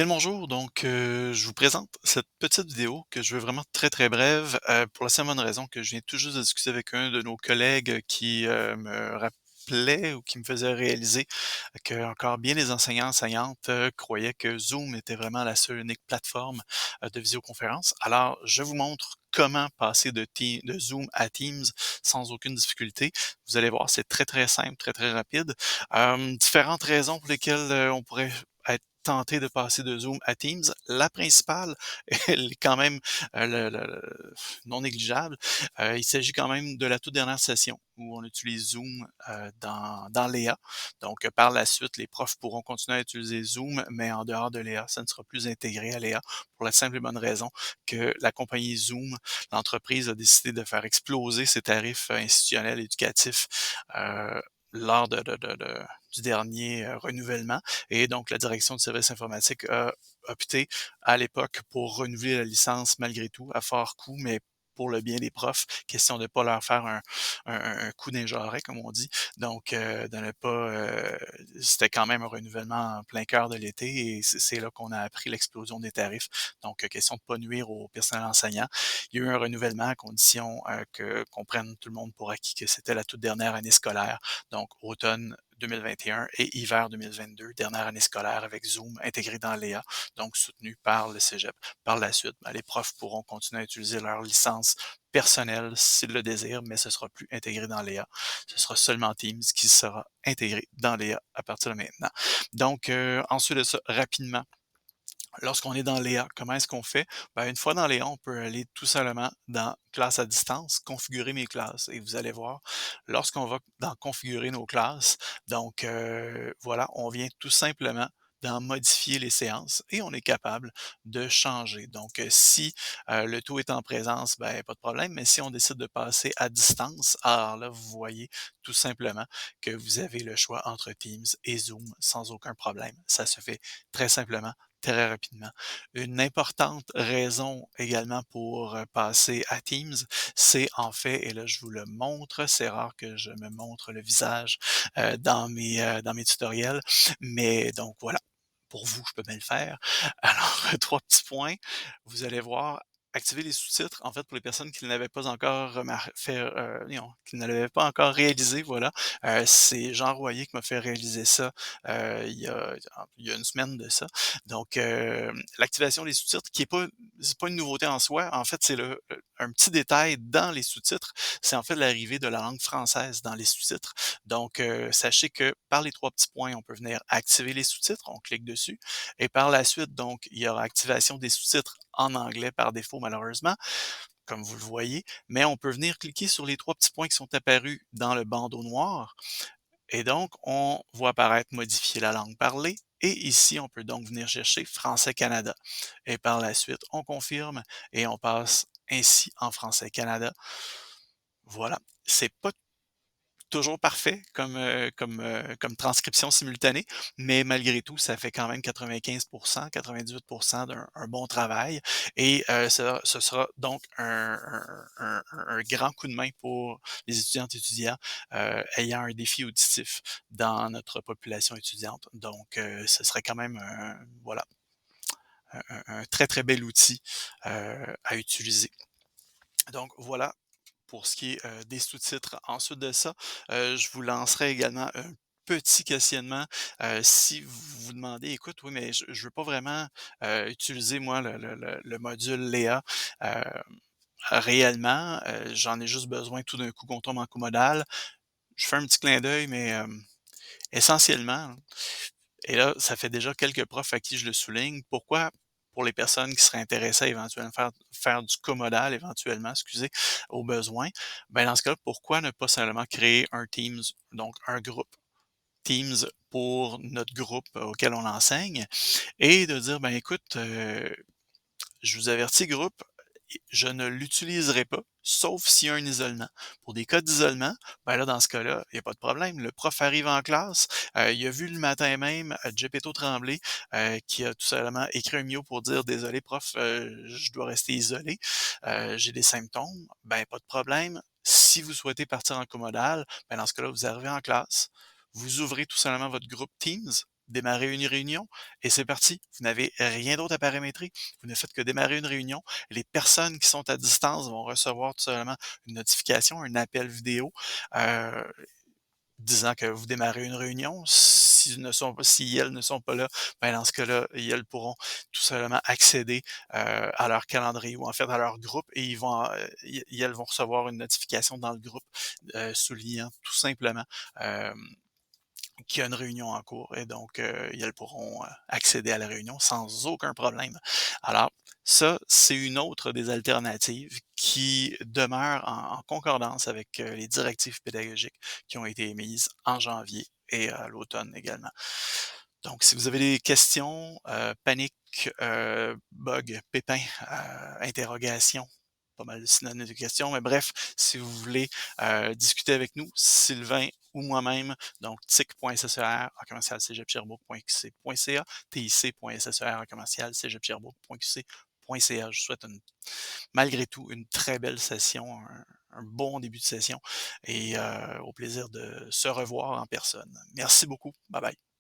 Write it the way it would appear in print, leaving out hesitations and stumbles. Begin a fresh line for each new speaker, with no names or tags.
Bien le bonjour, je vous présente cette petite vidéo que je veux vraiment très, très brève, pour la simple bonne raison que je viens tout juste de discuter avec un de nos collègues qui, me rappelait ou qui me faisait réaliser que encore bien des enseignants-enseignantes, croyaient que Zoom était vraiment la seule unique plateforme, de visioconférence. Alors, je vous montre comment passer de Zoom à Teams sans aucune difficulté. Vous allez voir, c'est très, très simple, très, très rapide. Différentes raisons pour lesquelles, on pourrait être tenté de passer de Zoom à Teams. La principale, elle est quand même, non négligeable. Il s'agit quand même de la toute dernière session où on utilise Zoom, dans l'EA. Par la suite, les profs pourront continuer à utiliser Zoom, mais en dehors de l'EA, ça ne sera plus intégré à l'EA pour la simple et bonne raison que la compagnie Zoom, l'entreprise a décidé de faire exploser ses tarifs institutionnels éducatifs, heu, lors du dernier, renouvellement et donc la direction du service informatique a opté à l'époque pour renouveler la licence malgré tout à fort coût, mais pour le bien des profs, question de ne pas leur faire un coup d'un jarret, comme on dit. De ne pas, c'était quand même un renouvellement en plein cœur de l'été et c'est là qu'on a appris l'explosion des tarifs. Question de pas nuire au personnel enseignant. Il y a eu un renouvellement à condition, que qu'on prenne tout le monde pour acquis que c'était la toute dernière année scolaire, donc automne 2021 et hiver 2022, dernière année scolaire avec Zoom intégré dans l'EA, donc soutenu par le Cégep. Par la suite, les profs pourront continuer à utiliser leur licence personnelle s'ils le désirent, mais ce sera plus intégré dans l'EA. Ce sera seulement Teams qui sera intégré dans l'EA à partir de maintenant. Ensuite de ça, rapidement, lorsqu'on est dans Léa, comment est-ce qu'on fait? Une fois dans Léa, on peut aller tout simplement dans classe à distance, configurer mes classes et vous allez voir, lorsqu'on va dans configurer nos classes, voilà, on vient tout simplement d'en modifier les séances et on est capable de changer. Si le tout est en présence, pas de problème, mais si on décide de passer à distance, alors là, vous voyez tout simplement que vous avez le choix entre Teams et Zoom sans aucun problème. Ça se fait très simplement très rapidement. Une importante raison également pour, passer à Teams, c'est en fait et là je vous le montre, c'est rare que je me montre le visage, dans mes tutoriels, mais donc voilà, pour vous, je peux bien le faire. Alors 3 petits points, vous allez voir, activer les sous-titres, en fait, pour les personnes qui ne l'avaient pas encore voyons, qui ne l'avaient pas encore réalisé, voilà, c'est Jean Royer qui m'a fait réaliser ça, il y a une semaine de ça. L'activation des sous-titres qui est pas c'est pas une nouveauté en soi. En fait, c'est un petit détail dans les sous-titres, c'est en fait l'arrivée de la langue française dans les sous-titres. Sachez que par les 3 petits points, on peut venir activer les sous-titres, on clique dessus et par la suite, donc, il y aura activation des sous-titres en anglais par défaut malheureusement, comme vous le voyez, mais on peut venir cliquer sur les 3 petits points qui sont apparus dans le bandeau noir et donc, on voit apparaître modifier la langue parlée. Et ici, on peut donc venir chercher Français Canada. Et par la suite, on confirme et on passe ainsi en Français Canada. Voilà. C'est pas toujours parfait comme transcription simultanée, mais malgré tout, ça fait quand même 95 98 d'un un bon travail et ce sera donc un grand coup de main pour les étudiantes et étudiants, ayant un défi auditif dans notre population étudiante. Ce serait quand même voilà, un très, très bel outil, à utiliser. Donc voilà pour ce qui est, des sous-titres. Ensuite de ça, je vous lancerai également un petit questionnement. Si vous vous demandez: «Écoute, oui, mais je veux pas vraiment, utiliser moi le module Léa, réellement, j'en ai juste besoin tout d'un coup qu'on tombe en comodal». Je fais un petit clin d'œil, mais, essentiellement et là, ça fait déjà quelques profs à qui je le souligne. Pourquoi? Pour les personnes qui seraient intéressées à éventuellement faire du commodal éventuellement, excusez, au besoin. Dans ce cas-là, pourquoi ne pas simplement créer un Teams, donc un groupe Teams pour notre groupe auquel on enseigne et de dire: écoute, je vous avertis groupe, je ne l'utiliserai pas, sauf s'il y a un isolement. Pour des cas d'isolement, là, dans ce cas-là, il y a pas de problème. Le prof arrive en classe, il a vu le matin même, Gepetto Tremblay, qui a tout simplement écrit un mot pour dire: «Désolé prof, je dois rester isolé, j'ai des symptômes». Pas de problème. Si vous souhaitez partir en comodal, dans ce cas-là, vous arrivez en classe, vous ouvrez tout simplement votre groupe Teams démarrer une réunion et c'est parti. Vous n'avez rien d'autre à paramétrer. Vous ne faites que démarrer une réunion. Les personnes qui sont à distance vont recevoir tout simplement une notification, un appel vidéo, heu, disant que vous démarrez une réunion. Si elles ne sont pas là, ben, dans ce cas-là, elles pourront tout simplement accéder, à leur calendrier ou en fait à leur groupe et elles vont recevoir une notification dans le groupe, soulignant tout simplement, hem qu'il y a une réunion en cours et donc, elles pourront, accéder à la réunion sans aucun problème. Alors ça, c'est une autre des alternatives qui demeure en concordance avec, les directives pédagogiques qui ont été émises en janvier et à l'automne également. Donc si vous avez des questions, paniques, bugs, pépins, interrogations, pas mal synonymes de questions, mais bref, si vous voulez, discuter avec nous, Sylvain ou moi-même, donc tic.sser@cégeps-sherbrooke.qc.ca, tic.sser@cégeps-sherbrooke.qc.ca. Je vous souhaite malgré tout une très belle session, un bon début de session et au plaisir de se revoir en personne. Merci beaucoup. Bye bye.